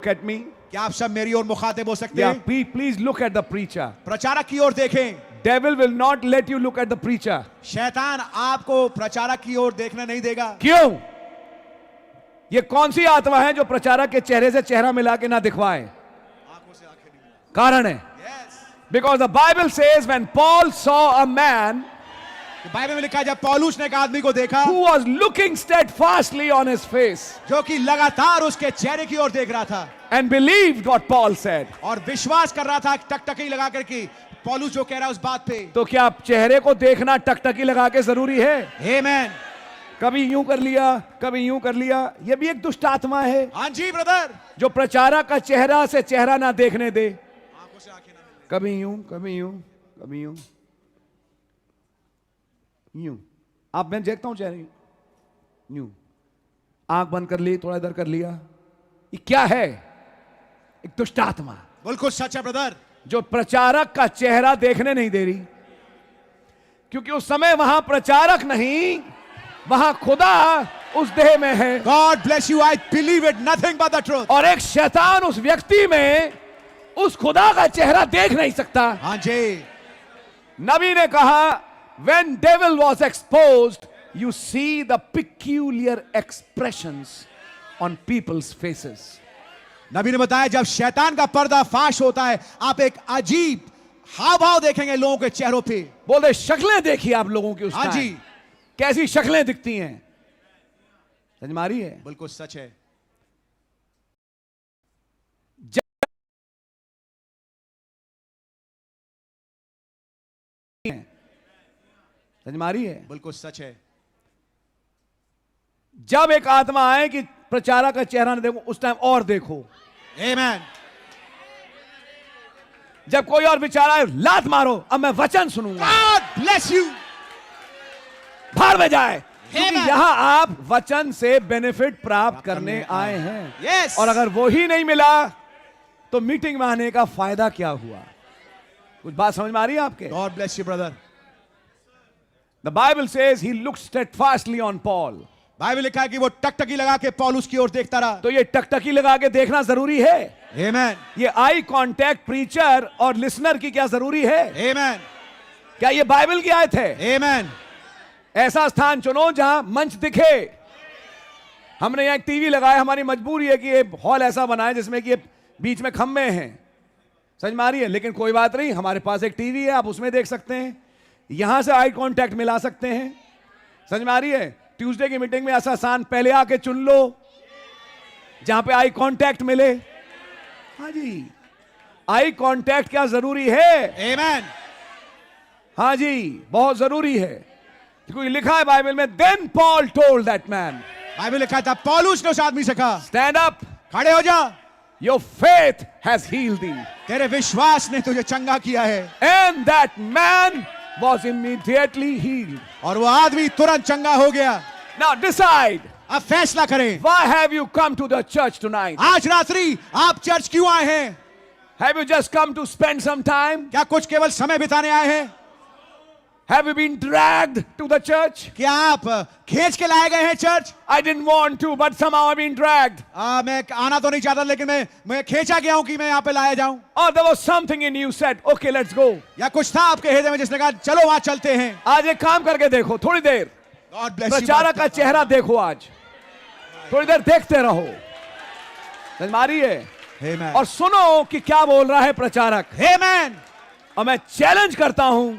look at me? क्या आप सब मेरी ओर मुखातिब हो सकते हैं? Please look at the preacher. प्रचारक की ओर देखें. Devil will not let you look at the preacher. शैतान आपको प्रचारक की ओर देखने नहीं देगा. क्यों? ये कौन सी आत्मा है जो प्रचारक के चेहरे से चेहरा मिला के ना दिखवाए? आंखों से आंखें नहीं मिला. कारण है. Yes. Because the Bible says when Paul saw a man Bible में लिखा है जब पौलुस ने एक आदमी को देखा who was looking steadfastly on his face जो कि लगातार उसके चेहरे की ओर देख रहा था and believed what Paul said. और विश्वास कर रहा था टकटकी लगा कर कि पौलुस जो कह रहा है उस बात पे. तो क्या चेहरे को देखना टकटकी लगा के जरूरी है? आमेन. कभी यूं कर लिया, कभी यूं कर लिया. ये भी एक दुष्ट आत्मा है. हाँ जी ब्रदर. जो प्रचारक का चेहरा से चेहरा ना देखने दे. आंखों से आंखें ना मिले. कभी यूं, कभी यूं, कभी यूं, यूं. आप मैं देखता हूं चेहरे यूं. आंख बंद कर ली, थोड़ा इधर कर लिया. ये क्या है? एक दुष्ट आत्मा. बिल्कुल सच है ब्रदर. जो प्रचारक का चेहरा देखने नहीं दे रही. क्योंकि उस समय वहां प्रचारक नहीं, वहां खुदा उस देह में है. God bless you. I believe it. Nothing but the truth. और एक शैतान उस व्यक्ति में उस खुदा का चेहरा देख नहीं सकता. हाँ जी. नबी ने कहा when devil was exposed you see the peculiar expressions on people's faces. नबी ने बताया जब शैतान का पर्दा फाश होता है आप एक अजीब हाव भाव देखेंगे लोगों के चेहरों पे. बोले शक्लें देखिए आप लोगों की उस हाँ जी. टाइम. कैसी शक्लें दिखती हैं. समझ में आ रही है? बिल्कुल सच है. समझ में आ रही है? बिल्कुल सच है. जब एक आत्मा आए कि प्रचारक का चेहरा न देखो, उस टाइम और देखो. आमेन. जब कोई और विचार आए, लात मारो, अब मैं वचन सुनूंगा. God bless you. भाड़ में जाए. क्योंकि Amen. यहां आप वचन से बेनिफिट प्राप्त करने आए हैं. Yes. और अगर वो ही नहीं मिला तो मीटिंग में आने का फायदा क्या हुआ? कुछ बात समझ में आ रही है आपके? God bless you brother. The Bible says he looked steadfastly on Paul. Bible लिखा है कि वो टकटकी लगा के पौलुस की ओर देखता रहा. तो ये टकटकी लगा के देखना जरूरी है. आमेन. ये आई कांटेक्ट प्रीचर और लिसनर की क्या जरूरी है? आमेन. क्या ये बाइबल की आयत है? आमेन. ऐसा स्थान चुनो जहां मंच दिखे. हमने यहां एक टीवी लगाया. हमारी मजबूरी है कि ये हॉल ऐसा बनाए जिसमें कि ये बीच में खंभे हैं. समझ में आ रही है? लेकिन कोई बात नहीं, हमारे पास एक टीवी है, आप उसमें देख सकते हैं. यहां से आई कांटेक्ट मिला सकते हैं. समझ में आ रही है? ट्यूसडे की मीटिंग में ऐसा स्थान पहले आके चुन लो जहां पे आई कांटेक्ट मिले. हाँ जी. आई कांटेक्ट क्या जरूरी है? आमेन. हाँ जी, बहुत जरूरी है. क्योंकि लिखा है बाइबल में, then Paul told that man. Bible लिखा था पौलुस ने उस आदमी से कहा स्टैंड अप, खड़े हो जा. योर फेथ हैज हील्ड दी. तेरे विश्वास ने तुझे चंगा किया है. And that man was immediately healed. और वो आदमी तुरंत चंगा हो गया. Now decide. अब फैसला करें. Why have you come to the church tonight? आज रात्रि आप चर्च क्यों आए हैं? Have you just come to spend some time? क्या कुछ केवल समय बिताने आए हैं? Have you been dragged to the church? क्या आप खींच के लाए गए हैं church? I didn't want to, but somehow I've been dragged. मैं आना तो नहीं चाहता लेकिन मैं खींचा गया हूं कि मैं यहाँ पे लाया जाऊं. Or there was something in you said, okay, let's go. या कुछ था आपके हृदय में जिसने कहा चलो वहां चलते हैं. आज एक काम करके देखो, थोड़ी देर God bless you. प्रचारक का चेहरा देखो. आज थोड़ी देर देखते रहो. समझ में आ रही है? Amen. और सुनो कि क्या बोल रहा है प्रचारक. Amen. और मैं चैलेंज करता हूं,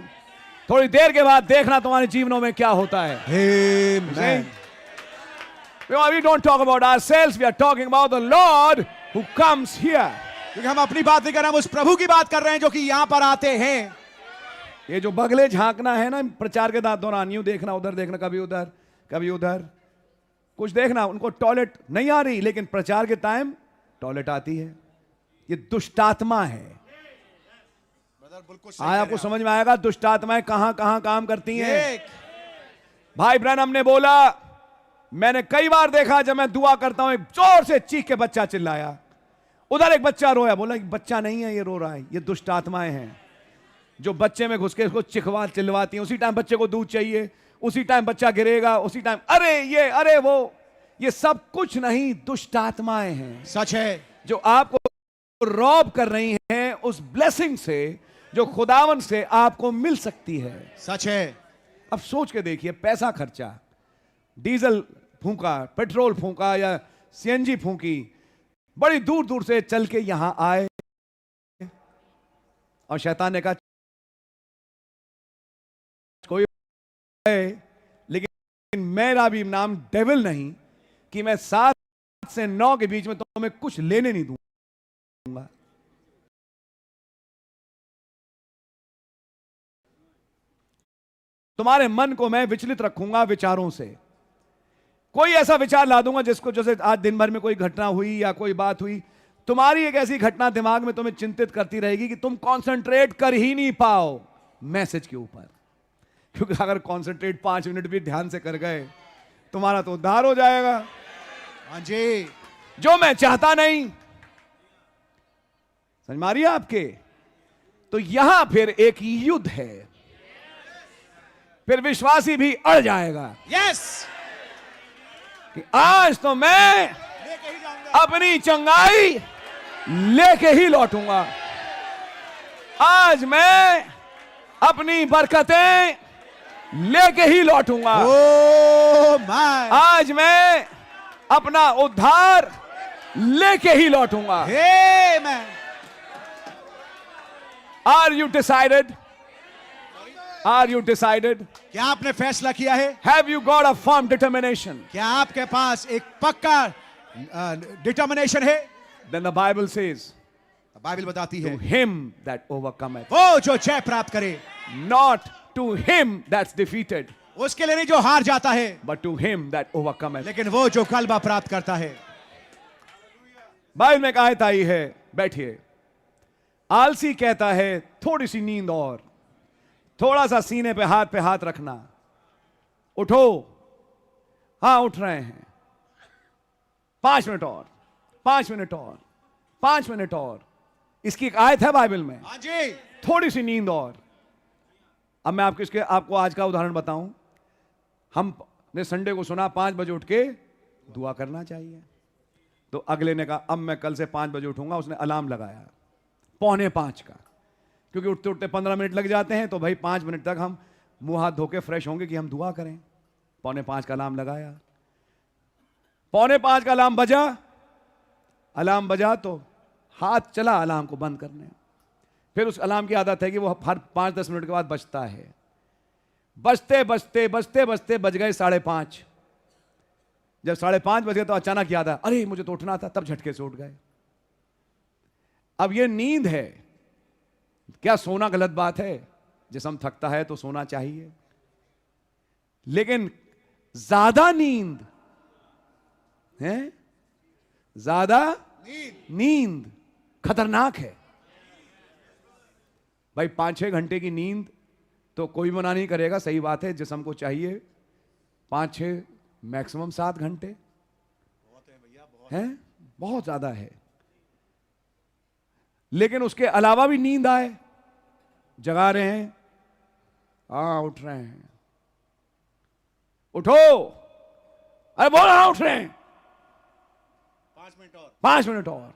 थोड़ी देर के बाद देखना तुम्हारे जीवनों में क्या होता है. Amen. We don't talk about ourselves, we are talking about the Lord who comes here. क्योंकि हम अपनी बात नहीं कर रहे, हम उस प्रभु की बात कर रहे हैं जो कि यहाँ पर आते हैं. ये जो बगले झांकना है ना प्रचार के दौरान, यूं देखना, उधर देखना, कभी उधर कभी उधर, कुछ देखना. उनको टॉयलेट नहीं आ रही लेकिन प्रचार के टाइम टॉयलेट आती है. ये दुष्टात्मा है. आज आपको समझ में आएगा दुष्ट आत्माएं कहां कहां काम करती हैं. भाई ब्रैनम ने बोला, मैंने कई बार देखा जब मैं दुआ करता हूं, एक जोर से चीख के बच्चा चिल्लाया. उधर एक बच्चा रोया. बोला बच्चा नहीं है, ये रो रहा है. ये दुष्ट आत्माएं हैं जो बच्चे में घुस के उसको चिल्लवाती हैं. उसी टाइम बच्चे को दूध चाहिए, उसी टाइम बच्चा गिरेगा, उसी टाइम अरे ये अरे वो. ये सब कुछ नहीं, दुष्ट आत्माएं हैं. सच है. जो आपको रॉब कर रही हैं उस ब्लेसिंग से जो खुदावन से आपको मिल सकती है। सच है। अब सोच के देखिए, पैसा खर्चा, डीजल फूंका, पेट्रोल फूंका या सीएनजी फूंकी, बड़ी दूर दूर से चल के यहां आए और शैतान ने कहा कोई है, लेकिन मेरा भी नाम डेविल नहीं कि मैं 7 से 9 के बीच में तुम्हें कुछ लेने नहीं दूंगा। तुम्हारे मन को मैं विचलित रखूंगा विचारों से। कोई ऐसा विचार ला दूंगा जिसको, जैसे आज दिन भर में कोई घटना हुई या कोई बात हुई, तुम्हारी एक ऐसी घटना दिमाग में तुम्हें चिंतित करती रहेगी कि तुम कंसंट्रेट कर ही नहीं पाओ मैसेज के ऊपर। क्योंकि अगर कंसंट्रेट 5 मिनट भी ध्यान से कर गए तुम्हारा तो उद्धार हो जाएगा। हाँ जी। जो मैं चाहता नहीं, समझ मारिए आपके। तो यहां फिर एक युद्ध है, फिर विश्वासी भी अड़ जाएगा। यस। कि आज तो मैं अपनी चंगाई लेके ही लौटूंगा, आज मैं अपनी बरकतें लेके ही लौटूंगा, ओ माय, आज मैं अपना उद्धार लेके ही लौटूंगा। Amen. Are you decided? Are you decided? क्या आपने फैसला किया है? Have you got a firm determination? क्या आपके पास एक पक्का डिटर्मिनेशन है? Then the Bible says, Bible बताती है, to him that overcometh, वो जो जय प्राप्त करे, not to him that's defeated, उसके लिए नहीं जो हार जाता है, but to him that overcometh. लेकिन वो जो गलबा प्राप्त करता है। बाइबल में कहा आई है, बैठिए। आलसी कहता है थोड़ी सी नींद और, थोड़ा सा सीने पे हाथ रखना, उठो। हां, उठ रहे हैं। 5 मिनट और, 5 मिनट और, 5 मिनट और। इसकी एक आयत है बाइबल में, हाँ जी। थोड़ी सी नींद और। अब मैं आपको आज का उदाहरण बताऊं। हमने संडे को सुना 5 बजे उठ के दुआ करना चाहिए, तो अगले ने कहा अब मैं कल से 5 बजे उठूंगा। उसने अलार्म लगाया 4:45 का, क्योंकि उठते उठते 15 मिनट लग जाते हैं, तो भाई 5 मिनट तक हम मुंह हाथ धो के फ्रेश होंगे कि हम दुआ करें। 4:45 का अलार्म लगाया, 4:45 का अलार्म बजा तो हाथ चला अलार्म को बंद करने। फिर उस अलार्म की आदत है कि वो हर 5-10 मिनट के बाद बजता है। बजते बजते बजते बजते बज गए 5:30। जब 5:30 बजे तो अचानक याद आया, अरे मुझे तो उठना था, तब झटके से उठ गए। अब ये नींद है। क्या सोना गलत बात है? जिस्म थकता है तो सोना चाहिए, लेकिन ज्यादा नींद है, ज्यादा नींद खतरनाक है भाई। 5-6 घंटे की नींद तो कोई मना नहीं करेगा, सही बात है, जिस्म को चाहिए 5-6 मैक्सिमम 7 घंटे हैं, बहुत ज्यादा है। लेकिन उसके अलावा भी नींद आए, जगा रहे हैं, उठ रहे हैं, उठो, अरे बोल रहा उठ रहे हैं, 5 मिनट और, 5 मिनट और।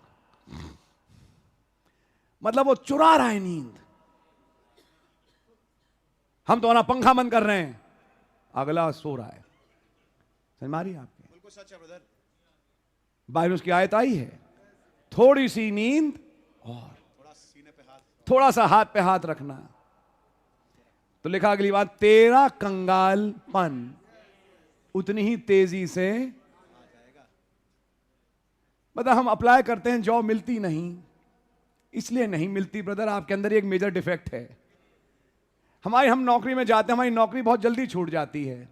मतलब वो चुरा रहा है नींद। हम तो अपना पंखा बंद कर रहे हैं, अगला सो रहा है। समझ मारिए आपके? बिल्कुल सच है ब्रदर। बाइबल की आयत आई है, थोड़ी सी नींद और थोड़ा सा हाथ पे हाथ रखना। तो लिखा अगली बात, तेरा कंगालपन उतनी ही तेजी से। मतलब हम अप्लाई करते हैं, जॉब मिलती नहीं, इसलिए नहीं मिलती ब्रदर, आपके अंदर एक मेजर डिफेक्ट है। हम नौकरी में जाते हैं, हमारी नौकरी बहुत जल्दी छूट जाती है।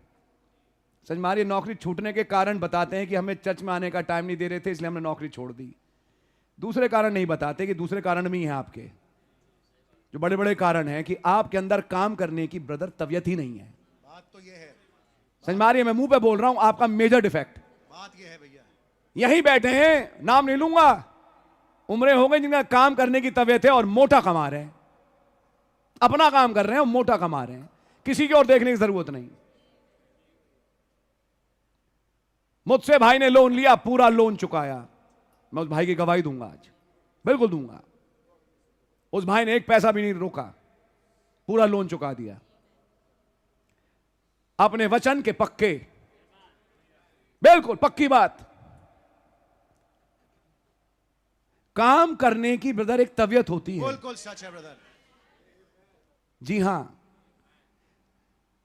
समझ मारिए, नौकरी छूटने के कारण बताते हैं कि हमें चर्च में आने का टाइम नहीं दे रहे थे, इसलिए हमने नौकरी छोड़ दी। दूसरे कारण नहीं बताते कि दूसरे कारण भी हैं आपके, जो बड़े बड़े कारण हैं कि आपके अंदर काम करने की ब्रदर तबीयत ही नहीं है। बात तो ये है। समझ मारिए, मैं मुंह पे बोल रहा हूं, आपका मेजर डिफेक्ट बात ये है भैया। यहीं बैठे हैं, नाम नहीं लूंगा, उम्रें हो गई जिनका काम करने की तबीयत है और मोटा कमा रहे हैं, अपना काम कर रहे हैं और मोटा कमा रहे हैं, किसी की ओर देखने की जरूरत नहीं। मुझसे भाई ने लोन लिया, पूरा लोन चुकाया, मैं उस भाई की गवाही दूंगा आज, बिल्कुल दूंगा। उस भाई ने एक पैसा भी नहीं रोका, पूरा लोन चुका दिया, अपने वचन के पक्के, बिल्कुल पक्की बात। काम करने की ब्रदर एक तबीयत होती है। बिल्कुल सच है ब्रदर। जी हां,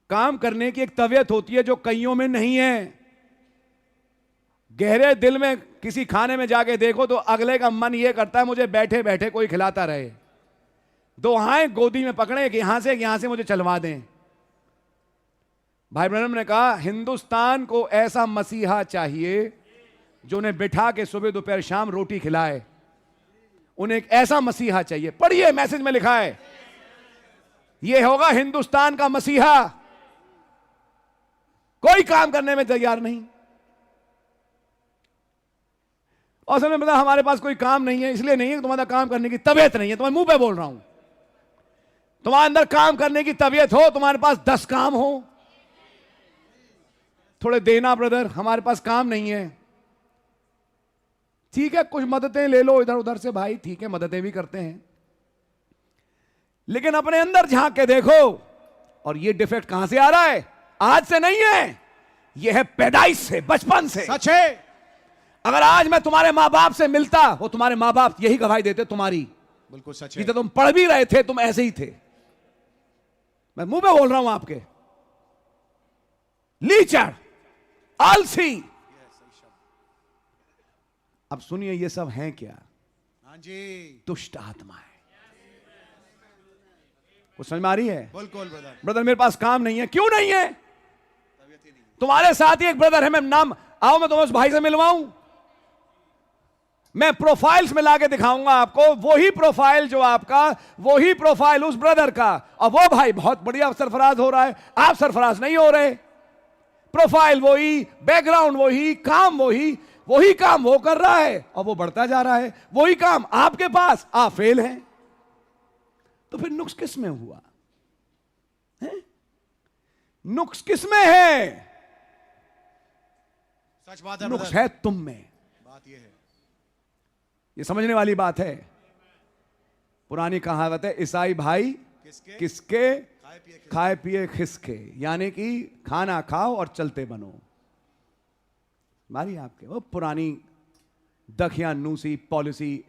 काम करने की एक तबीयत होती है जो कईयों में नहीं है। गहरे दिल में किसी खाने में जाके देखो तो अगले का मन यह करता है मुझे बैठे बैठे कोई खिलाता रहे, दो हाथ गोदी में पकड़े कि यहां से मुझे चलवा दें। भाई ब्रैनम ने कहा हिंदुस्तान को ऐसा मसीहा चाहिए जो उन्हें बिठा के सुबह दोपहर शाम रोटी खिलाए। उन्हें एक ऐसा मसीहा चाहिए। पढ़िए, मैसेज में लिखा है, यह होगा हिंदुस्तान का मसीहा। कोई काम करने में तैयार नहीं। और समय मतलब हमारे पास कोई काम नहीं है, इसलिए नहीं है कि तुम्हारा काम करने की तबीयत नहीं है। तुम्हारे मुंह पे बोल रहा हूं, तुम्हारे अंदर काम करने की तबीयत हो, तुम्हारे पास 10 काम हो, थोड़े देना ब्रदर, हमारे पास काम नहीं है। ठीक है, कुछ मददें ले लो इधर उधर से भाई, ठीक है, मददें भी करते हैं, लेकिन अपने अंदर झांक के देखो। और ये डिफेक्ट कहां से आ रहा है? आज से नहीं है, यह है पैदाइश से, बचपन से। सच है। अगर आज मैं तुम्हारे मां बाप से मिलता, वो तुम्हारे मां बाप यही गवाही देते तुम्हारी। बिल्कुल सच है। जितना तुम पढ़ भी रहे थे तुम ऐसे ही थे। मैं मुंह पे बोल रहा हूं आपके। लीचड़, आलसी। अब सुनिए, ये सब हैं क्या? हाँ जी, दुष्ट आत्माएं। वो समझ में आ रही है? बिल्कुल ब्रदर। ब्रदर मेरे पास काम नहीं है। क्यों नहीं है? तुम्हारे साथ ही एक ब्रदर है, मैं नाम, आओ मैं तुम्हें उस भाई से मिलवाऊं। मैं प्रोफाइल्स में लाके दिखाऊंगा आपको, वही प्रोफाइल जो आपका, वही प्रोफाइल उस ब्रदर का। और वो भाई बहुत बढ़िया सरफराज हो रहा है, आप सरफराज नहीं हो रहे। प्रोफाइल वही, बैकग्राउंड वही, काम वही, वही काम वो कर रहा है और वो बढ़ता जा रहा है। वही काम आपके पास, आप फेल हैं। तो फिर नुक्स किस में हुआ है? नुक्स किस में है? सच बात है नुक्स ब्रदर। है तुम में। बात ये है। ये समझने वाली बात है। पुरानी कहावत है, ईसाई भाई किसके? किसके खाए पिए खाए पिए खिसके, यानी कि खाना खाओ और चलते बनो। मारी आपके वो पुरानी दखियानूसी पॉलिसी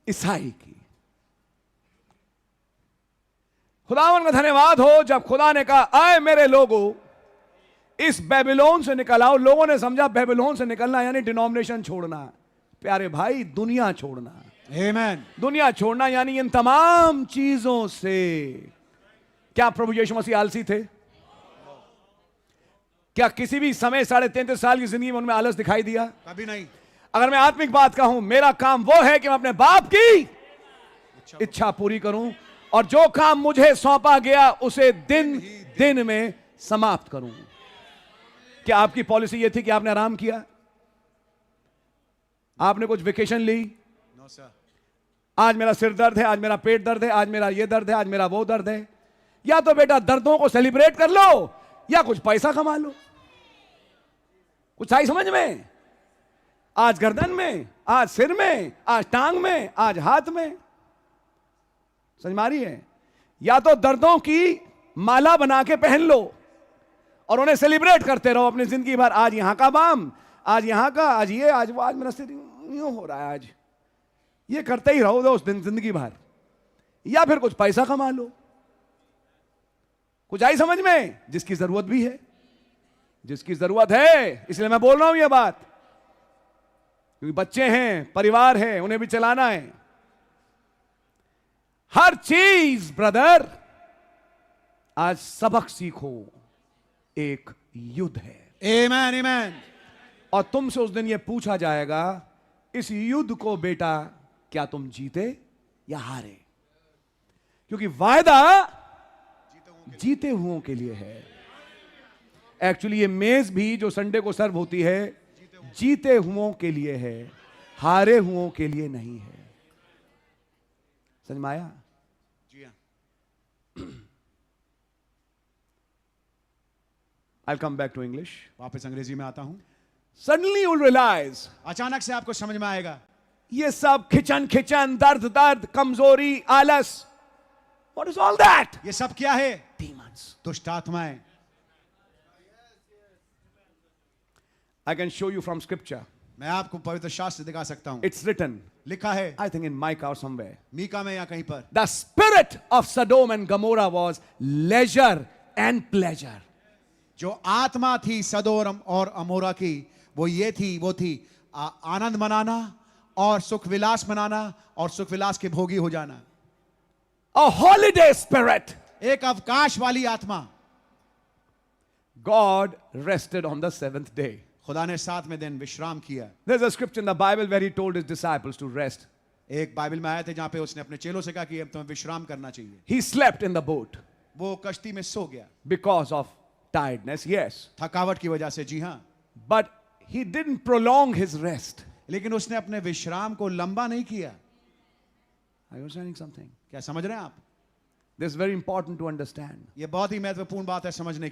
ईसाई की। खुदावन का धन्यवाद हो, जब खुदा ने कहा आए मेरे लोगों इस बेबीलोन से निकल आओ। लोगों ने समझा बेबीलोन से निकलना यानी डिनोमिनेशन छोड़ना। प्यारे भाई, दुनिया छोड़ना। आमीन। दुनिया छोड़ना यानी इन तमाम चीजों से। क्या प्रभु यीशु मसीह आलसी थे? क्या किसी भी समय 33.5 साल की जिंदगी में उनमें आलस दिखाई दिया? कभी नहीं। अगर मैं आत्मिक बात कहूं, मेरा काम वो है कि मैं अपने बाप की इच्छा पूरी करूं और जो काम मुझे सौंपा गया उसे दिन दिन में समाप्त करूं। क्या आपकी पॉलिसी ये थी कि आपने आराम किया? आपने कुछ वेकेशन ली? No sir. आज मेरा सिर दर्द है, आज मेरा पेट दर्द है, आज मेरा ये दर्द है, आज मेरा वो दर्द है। या तो बेटा दर्दों को सेलिब्रेट कर लो या कुछ पैसा कमा लो। कुछ आई समझ में? आज गर्दन में, आज सिर में, आज टांग में, आज हाथ में। समझ में आ रही है? या तो दर्दों की माला बना के पहन लो और उन्हें सेलिब्रेट करते रहो अपनी जिंदगी भर। आज यहां का बाम, आज यहां का, आज ये, आज वो, आज मेरा सिर यूं हो रहा है, आज ये करते ही रहो उस दिन जिंदगी भर। या फिर कुछ पैसा कमा लो। कुछ आई समझ में? जिसकी जरूरत भी है, जिसकी जरूरत है, इसलिए मैं बोल रहा हूं यह बात, क्योंकि बच्चे हैं, परिवार है, उन्हें भी चलाना है। हर चीज ब्रदर, आज सबक सीखो, एक युद्ध है। आमीन आमीन। और तुमसे उस दिन यह पूछा जाएगा, इस युद्ध को बेटा क्या तुम जीते या हारे? क्योंकि वायदा जीते हुओं के लिए है। एक्चुअली ये मेज भी जो संडे को सर्व होती है, जीते हुओं के लिए है, हारे हुओं के लिए नहीं है। समझ में आया? जी हाँ। I'll come back to English. वापस अंग्रेजी में आता हूं। Suddenly you'll realize अचानक से आपको समझ में आएगा ये सब खिचन खिचन, दर्द दर्द, कमजोरी, आलस, what is all that? ये सब क्या है? Demons. दुष्ट आत्माएं। I can show you from scripture. मैं आपको पवित्र शास्त्र दिखा सकता हूं। It's written, लिखा है I think in Micah or somewhere. Mika में या कहीं पर, The spirit of Sodom and Gomorrah was leisure and pleasure. जो आत्मा थी सदोम और अमोरा की, वो ये थी, वो थी आनंद मनाना और सुख विलास मनाना और सुख विलास के भोगी हो जाना। A holiday spirit. एक अवकाश वाली आत्मा। God rested on the seventh day. खुदा ने 7वें दिन विश्राम किया। There's a scripture in the Bible where he told his disciples to rest. एक बाइबल में आए थे जहां पे उसने अपने चेलों से कहा कि अब तुम्हें विश्राम करना चाहिए। He slept in the boat वो कश्ती में सो गया because of tiredness, yes. थकावट की वजह से, जी हाँ। But he didn't prolong his rest. लेकिन उसने अपने विश्राम को लंबा नहीं किया। Are you understanding something? क्या समझ रहे हैं आप? This is very important to understand. ये बहुत ही महत्वपूर्ण बात है समझने के